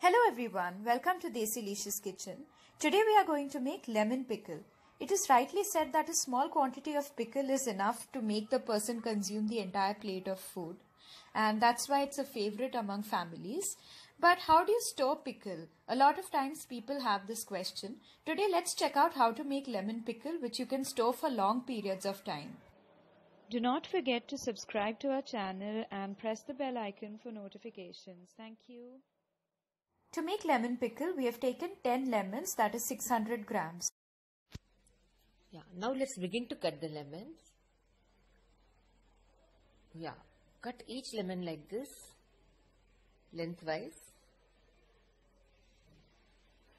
Hello everyone, welcome to Desilicious kitchen. Today we are going to make lemon pickle. It is rightly said that a small quantity of pickle is enough to make the person consume the entire plate of food. And that's why it's a favorite among families. But how do you store pickle? A lot of times people have this question. Today let's check out how to make lemon pickle, which you can store for long periods of time. Do not forget to subscribe to our channel and press the bell icon for notifications. Thank you. To make lemon pickle, we have taken 10 lemons, that is 600 grams. Yeah, now let's begin to cut the lemons. Yeah, cut each lemon like this, lengthwise.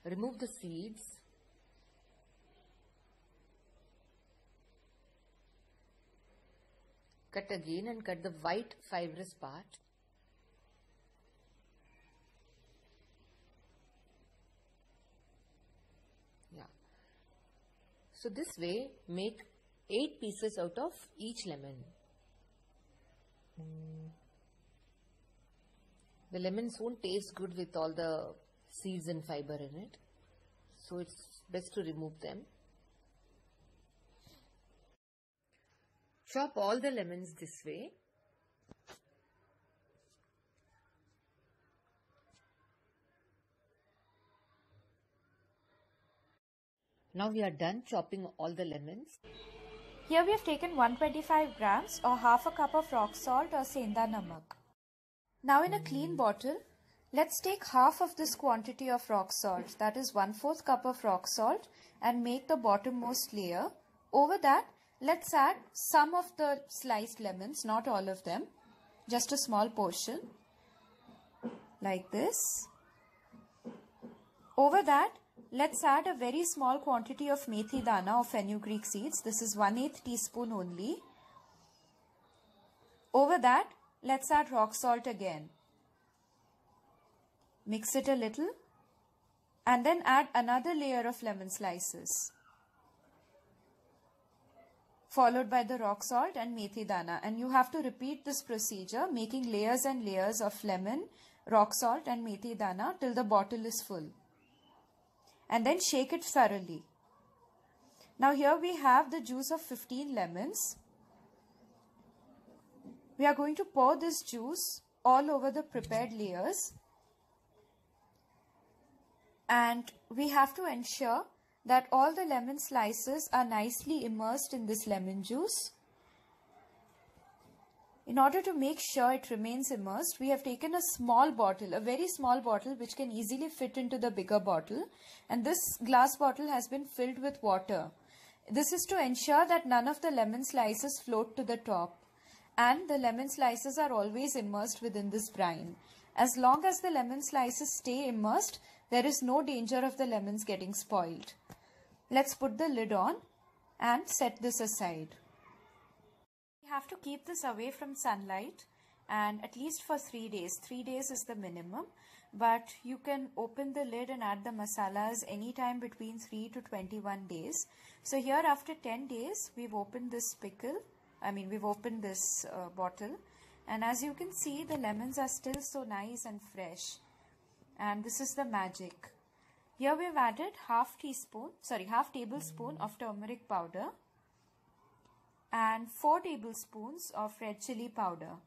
Remove the seeds. Cut again and cut the white fibrous part. Yeah. So this way, make 8 pieces out of each lemon. The lemons won't taste good with all the seeds and fiber in it. So it's best to remove them. Chop all the lemons this way. Now we are done chopping all the lemons. Here we have taken 125 grams or half a cup of rock salt or senda namak. Now in a clean bottle, let's take half of this quantity of rock salt, that is 1/4 cup of rock salt, and make the bottommost layer. Over that, let's add some of the sliced lemons, not all of them, just a small portion, like this. Over that, let's add a very small quantity of methi dana or fenugreek seeds. This is 1/8 teaspoon only. Over that, let's add rock salt again. Mix it a little and then add another layer of lemon slices, followed by the rock salt and methi dana. And you have to repeat this procedure, making layers and layers of lemon, rock salt and methi dana till the bottle is full. And then shake it thoroughly. Now here we have the juice of 15 lemons. We are going to pour this juice all over the prepared layers. And we have to ensure that all the lemon slices are nicely immersed in this lemon juice. In order to make sure it remains immersed, we have taken a small bottle, a very small bottle which can easily fit into the bigger bottle. And this glass bottle has been filled with water. This is to ensure that none of the lemon slices float to the top. And the lemon slices are always immersed within this brine. As long as the lemon slices stay immersed, there is no danger of the lemons getting spoiled. Let's put the lid on and set this aside. We have to keep this away from sunlight and at least for 3 days. 3 days is the minimum, but you can open the lid and add the masalas anytime between 3 to 21 days. So here after 10 days, we've opened this we've opened this bottle, and as you can see, the lemons are still so nice and fresh. And this is the magic. Here we've added half tablespoon of turmeric powder and 4 tablespoons of red chilli powder.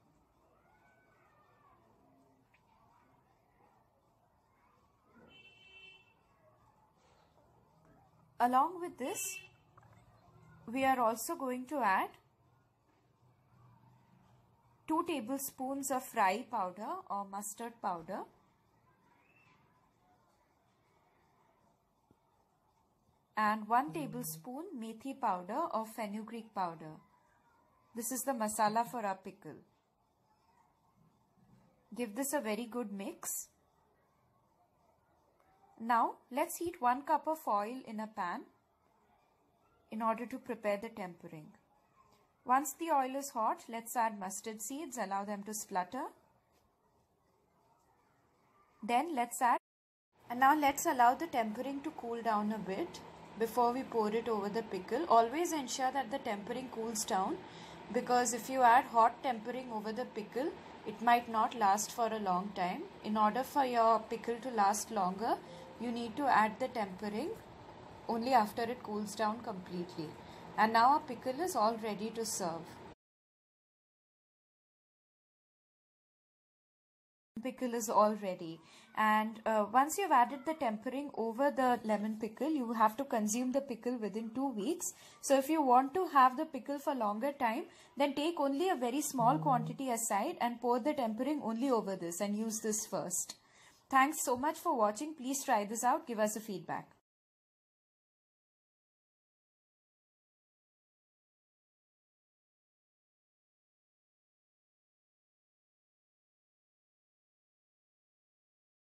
Along with this, we are also going to add 2 tablespoons of rye powder or mustard powder, and 1 tablespoon methi powder or fenugreek powder. This is the masala for our pickle. Give this a very good mix. Now let's heat 1 cup of oil in a pan in order to prepare the tempering. Once the oil is hot, let's add mustard seeds, allow them to splutter. Then now let's allow the tempering to cool down a bit before we pour it over the pickle. Always ensure that the tempering cools down, because if you add hot tempering over the pickle, it might not last for a long time. In order for your pickle to last longer, you need to add the tempering only after it cools down completely. And now our pickle is all ready to serve. Pickle is all ready, and once you've added the tempering over the lemon pickle, you have to consume the pickle within 2 weeks. So if you want to have the pickle for longer time, then take only a very small quantity aside and pour the tempering only over this and use this first. Thanks so much for watching. Please try this out. Give us a feedback.